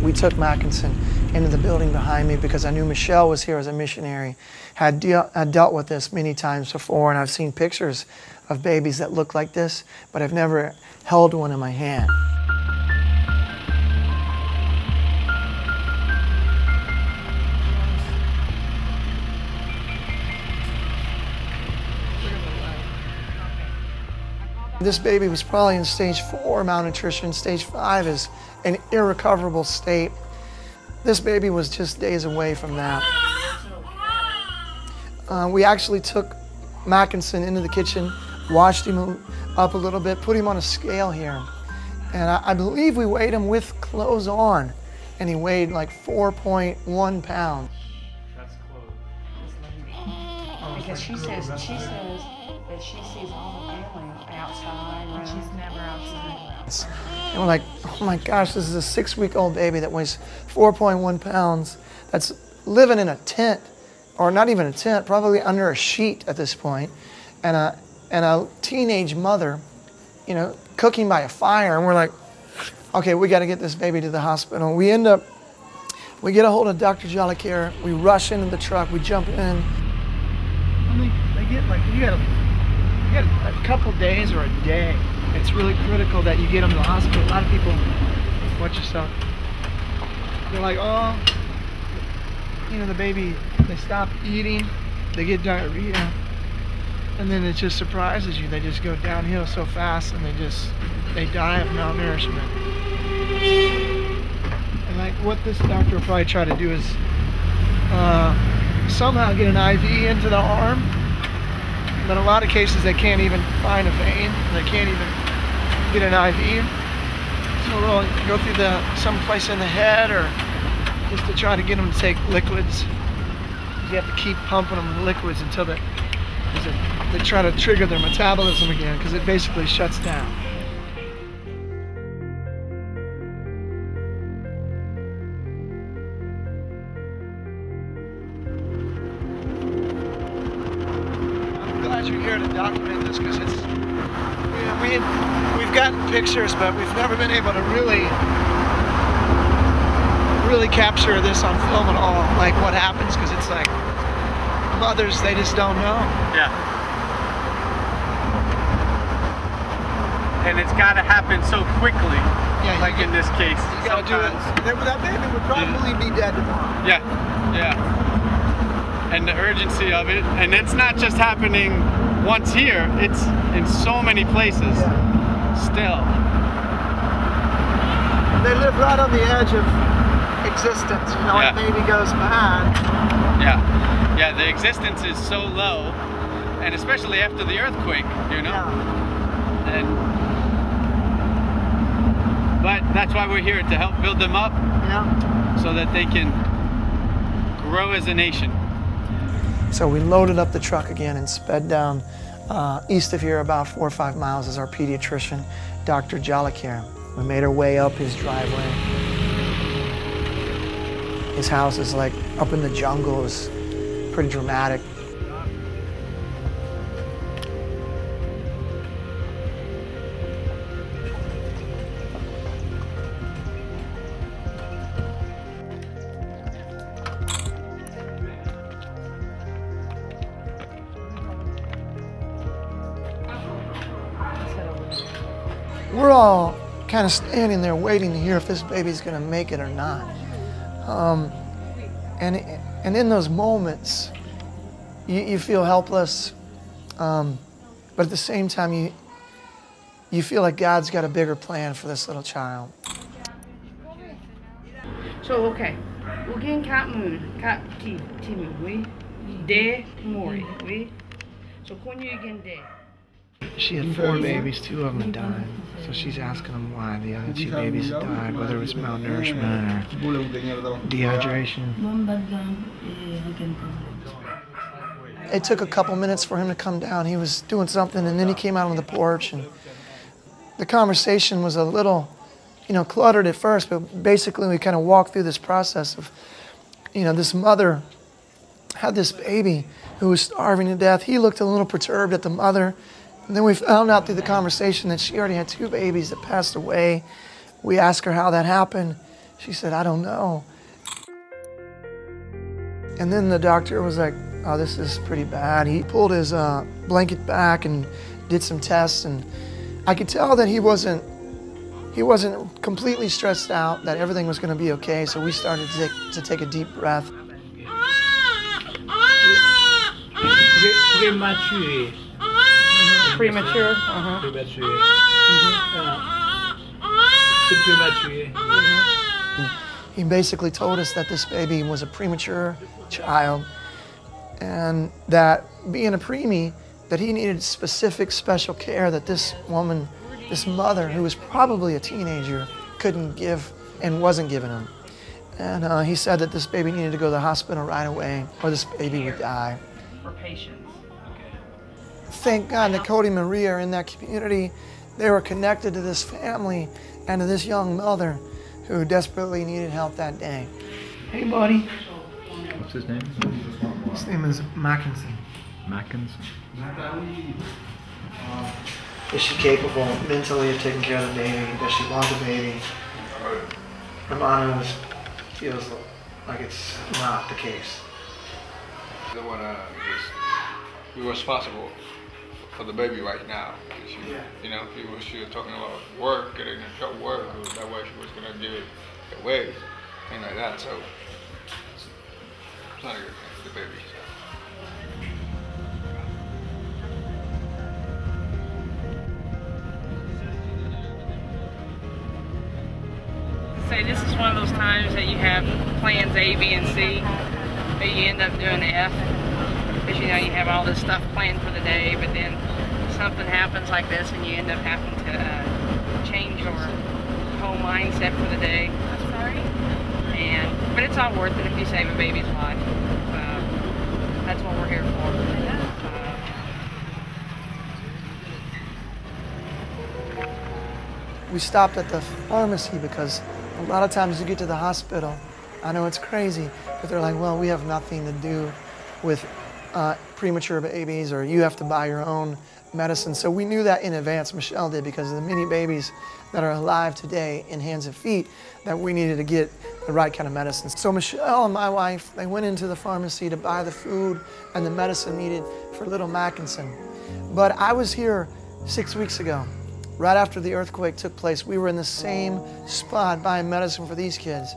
We took Mackenson into the building behind me because I knew Michelle was here as a missionary. Had dealt with this many times before, and I've seen pictures of babies that look like this, but I've never held one in my hand. This baby was probably in stage 4 malnutrition. Stage 5 is an irrecoverable state. This baby was just days away from that. We actually took Mackenson into the kitchen, washed him up a little bit, put him on a scale here. And I believe we weighed him with clothes on, and he weighed like 4.1 pounds. That's close. Because she says that she sees all the family outside, and she's never outside. And we're like, oh my gosh, this is a 6-week-old baby that weighs 4.1 pounds. That's living in a tent, or not even a tent, probably under a sheet at this point, and a teenage mother, you know, cooking by a fire. And we're like, okay, we got to get this baby to the hospital. We get a hold of Dr. Jollicare. We rush into the truck. We jump in. I mean, they get like you got a couple days or a day. It's really critical that you get them to the hospital. A lot of people, watch yourself. They're like, oh, you know, the baby, they stop eating, they get diarrhea, and then it just surprises you. They just go downhill so fast, and they die of malnourishment. And like what this doctor will probably try to do is somehow get an IV into the arm. But in a lot of cases, they can't even find a vein. They can't even get an IV. So we'll go through some place in the head, or just to try to get them to take liquids. You have to keep pumping them with liquids until they try to trigger their metabolism again, because it basically shuts down. You're here to document this, because it's, you know, we've gotten pictures, but we've never been able to really capture this on film at all, like what happens, because it's like mothers, they just don't know. Yeah. And it's got to happen so quickly. Yeah, like in this case. You got to do it. That baby would probably be dead tomorrow. Yeah, yeah. And the urgency of it, and it's not just happening once here, it's in so many places still. They live right on the edge of existence, you know, when baby goes bad. Yeah, yeah, the existence is so low, and especially after the earthquake, you know. But that's why we're here, to help build them up, so that they can grow as a nation. So we loaded up the truck again and sped down east of here about 4 or 5 miles as our pediatrician, Dr. Jollicare. We made our way up his driveway. His house is like up in the jungle. It was pretty dramatic. We're all kind of standing there waiting to hear if this baby's going to make it or not. And in those moments, you feel helpless, but at the same time, you feel like God's got a bigger plan for this little child. So, okay, Ugin Kat Moon, Kat Timu, we De Mori, we. So, when you again De. She had 4 babies, 2 of them died. So she's asking them why the other 2 babies had died, whether it was malnourishment or dehydration. It took a couple minutes for him to come down. He was doing something, and then he came out on the porch, and the conversation was a little, you know, cluttered at first, but basically we kind of walked through this process of, you know, this mother had this baby who was starving to death. He looked a little perturbed at the mother. And then we found out through the conversation that she already had 2 babies that passed away. We asked her how that happened. She said, I don't know. And then the doctor was like, oh, this is pretty bad. He pulled his blanket back and did some tests, and I could tell that he wasn't completely stressed out, that everything was going to be okay. So we started to take a deep breath. Premature. Premature? Premature. Premature. He basically told us that this baby was a premature child, and that being a preemie, that he needed specific special care that this woman, this mother, who was probably a teenager, couldn't give and wasn't giving him. And he said that this baby needed to go to the hospital right away or this baby would die. For patients. Thank God that Cody and Maria are in that community. They were connected to this family and to this young mother who desperately needed help that day. Hey, buddy. What's his name? His name is Mackenson. Mackenson. Is she capable mentally of taking care of the baby? Does she want the baby? Romano feels like it's not the case. I don't want to just be responsible for the baby right now. She, you know, she was talking about work, getting a job work, or that way she was going to give it away, things like that. So it's not a good thing for the baby. Say this is one of those times that you have plans A, B, and C, but you end up doing F, because you know you have all this stuff planned for the day, but then something happens like this and you end up having to change your whole mindset for the day. I'm sorry. But it's all worth it if you save a baby's life. That's what we're here for. We stopped at the pharmacy because a lot of times you get to the hospital, I know it's crazy, but they're like, well, we have nothing to do with premature babies, or you have to buy your own medicine. So we knew that in advance, Michelle did, because of the many babies that are alive today in hands and feet, that we needed to get the right kind of medicine. So Michelle and my wife, they went into the pharmacy to buy the food and the medicine needed for little Mackenson. But I was here 6 weeks ago. Right after the earthquake took place, we were in the same spot buying medicine for these kids.